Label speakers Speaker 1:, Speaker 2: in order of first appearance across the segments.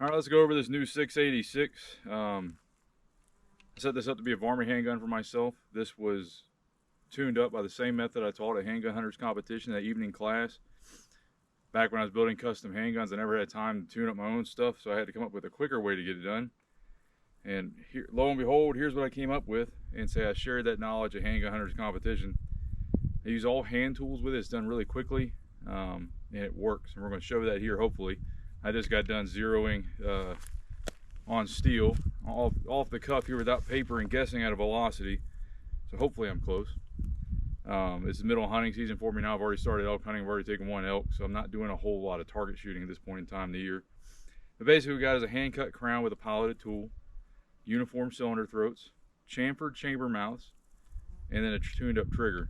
Speaker 1: All right, let's go over this new 686. I set this up to be a varmint handgun for myself. This was tuned up by the same method I taught at Handgun Hunters competition, that evening class. Back when I was building custom handguns, I never had time to tune up my own stuff, so I had to come up with a quicker way to get it done. And here, lo and behold, here's what I came up with, and say I shared that knowledge at Handgun Hunters competition. I use all hand tools with it. It's done really quickly, and it works. And we're going to show that here, hopefully. I just got done zeroing on steel off the cuff here without paper and guessing at a velocity. So hopefully I'm close. It's the middle of hunting season for me now. I've already started elk hunting. I've already taken one elk, so I'm not doing a whole lot of target shooting at this point in time of the year. But basically, we got is a hand cut crown with a piloted tool, uniform cylinder throats, chamfered chamber mouths, and then a tuned up trigger.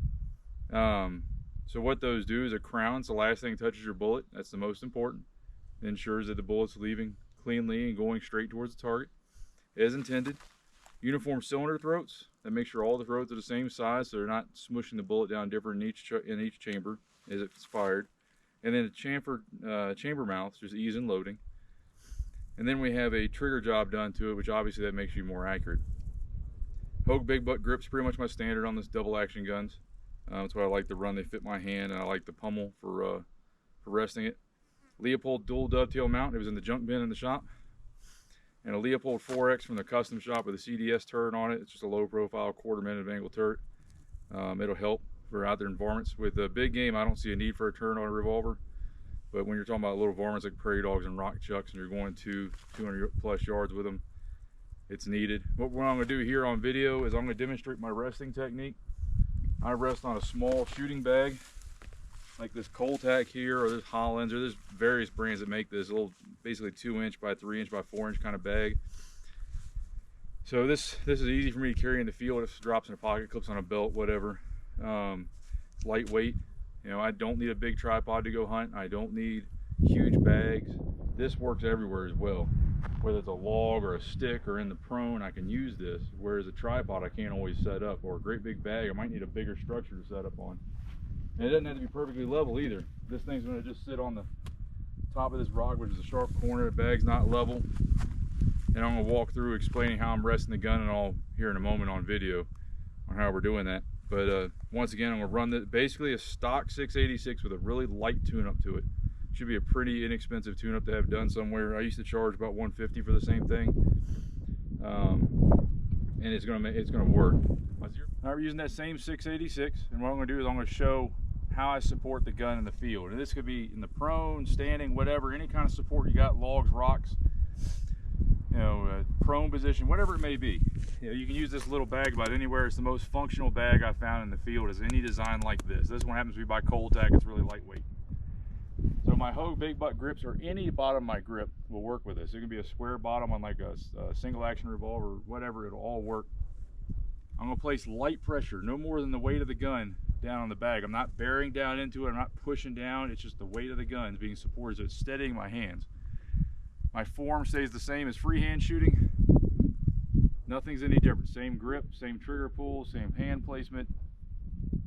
Speaker 1: So what those do is a crown's the last thing that touches your bullet. That's the most important. It ensures that the bullet's leaving cleanly and going straight towards the target as intended. Uniform cylinder throats, that makes sure all the throats are the same size, so they're not smushing the bullet down different in each chamber as it's fired. And then a chamfered chamber mouths, just ease in loading. And then we have a trigger job done to it, which obviously that makes you more accurate. Hogue big butt grips, pretty much my standard on this double action guns. That's what I like to run. They fit my hand, and I like the pummel for resting it. Leopold dual dovetail mount. It was in the junk bin in the shop. And a Leopold 4X from the custom shop with a CDS turret on it. It's just a low profile quarter-minute angle turret. It'll help for out there in varmints. With the big game, I don't see a need for a turret on a revolver. But when you're talking about little varmints like prairie dogs and rock chucks, and you're going to 200 plus yards with them, it's needed. What I'm going to do here on video is I'm going to demonstrate my resting technique. I rest on a small shooting bag, like this Coltac here, or this Hollands, or there's various brands that make this little, basically 2-inch by 3-inch by 4-inch kind of bag. So this is easy for me to carry in the field. If it drops in a pocket, clips on a belt, whatever. It's lightweight. You know, I don't need a big tripod to go hunt. I don't need huge bags. This works everywhere as well. Whether it's a log or a stick or in the prone, I can use this. Whereas a tripod, I can't always set up. Or a great big bag, I might need a bigger structure to set up on. And it doesn't have to be perfectly level either. This thing's going to just sit on the top of this rock, which is a sharp corner. The bag's not level. And I'm going to walk through explaining how I'm resting the gun and all here in a moment on video on how we're doing that. But once again, I'm going to run this, basically a stock 686 with a really light tune-up to it. Should be a pretty inexpensive tune-up to have done somewhere. I used to charge about $150 for the same thing, and it's gonna work. Now we're using that same 686, and what I'm gonna do is I'm gonna show how I support the gun in the field. And this could be in the prone, standing, whatever, any kind of support you got, logs, rocks, you know, prone position, whatever it may be. You know, you can use this little bag about anywhere. It's the most functional bag I found in the field. Is any design like this. This one happens to be by Coltac. It's really lightweight. So my Hogue big butt grips, or any bottom of my grip, will work with this. It can be a square bottom on like a single action revolver, whatever, it'll all work. I'm going to place light pressure, no more than the weight of the gun, down on the bag. I'm not bearing down into it, I'm not pushing down, it's just the weight of the gun being supported, so it's steadying my hands. My form stays the same as freehand shooting. Nothing's any different. Same grip, same trigger pull, same hand placement.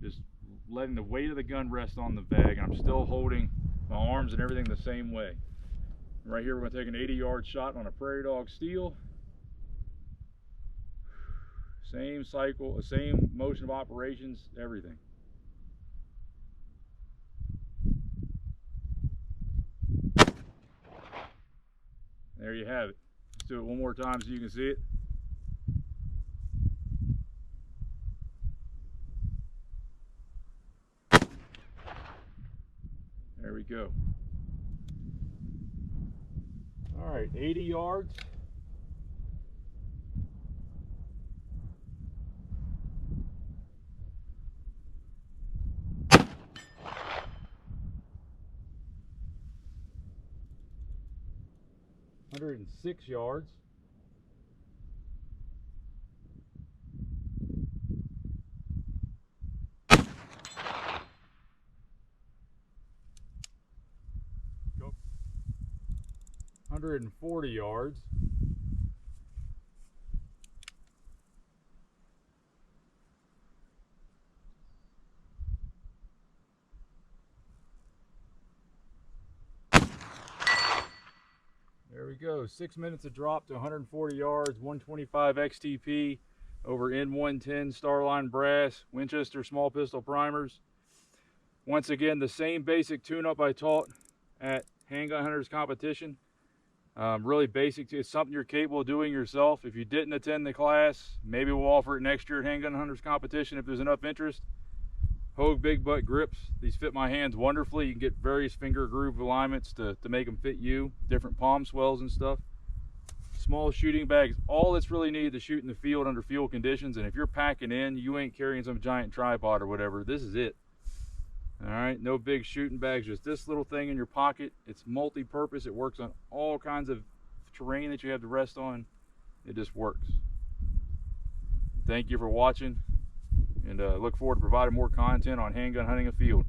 Speaker 1: Just letting the weight of the gun rest on the bag, and I'm still holding my arms and everything the same way. Right here, we're going to take an 80-yard shot on a prairie dog steel. Same cycle, same motion of operations, everything. There you have it. Let's do it one more time so you can see it. There we go. All right, 80 yards. (106 yards). Go. 140 yards. There we we go. 6 minutes of drop to 140 yards, 125 XTP over N110 Starline brass, Winchester small pistol primers. Once again, the same basic tune-up I taught at Handgun Hunters competition. Really basic. It's something you're capable of doing yourself. If you didn't attend the class, maybe we'll offer it next year at Handgun Hunters competition if there's enough interest. Hogue big butt grips. These fit my hands wonderfully. You can get various finger groove alignments to make them fit you. Different palm swells and stuff. Small shooting bags. All that's really needed to shoot in the field under field conditions. And if you're packing in, you ain't carrying some giant tripod or whatever. This is it. All right, no big shooting bags, just this little thing in your pocket. It's multi-purpose. It works on all kinds of terrain that you have to rest on. It just works. Thank you for watching, and look forward to providing more content on handgun hunting afield.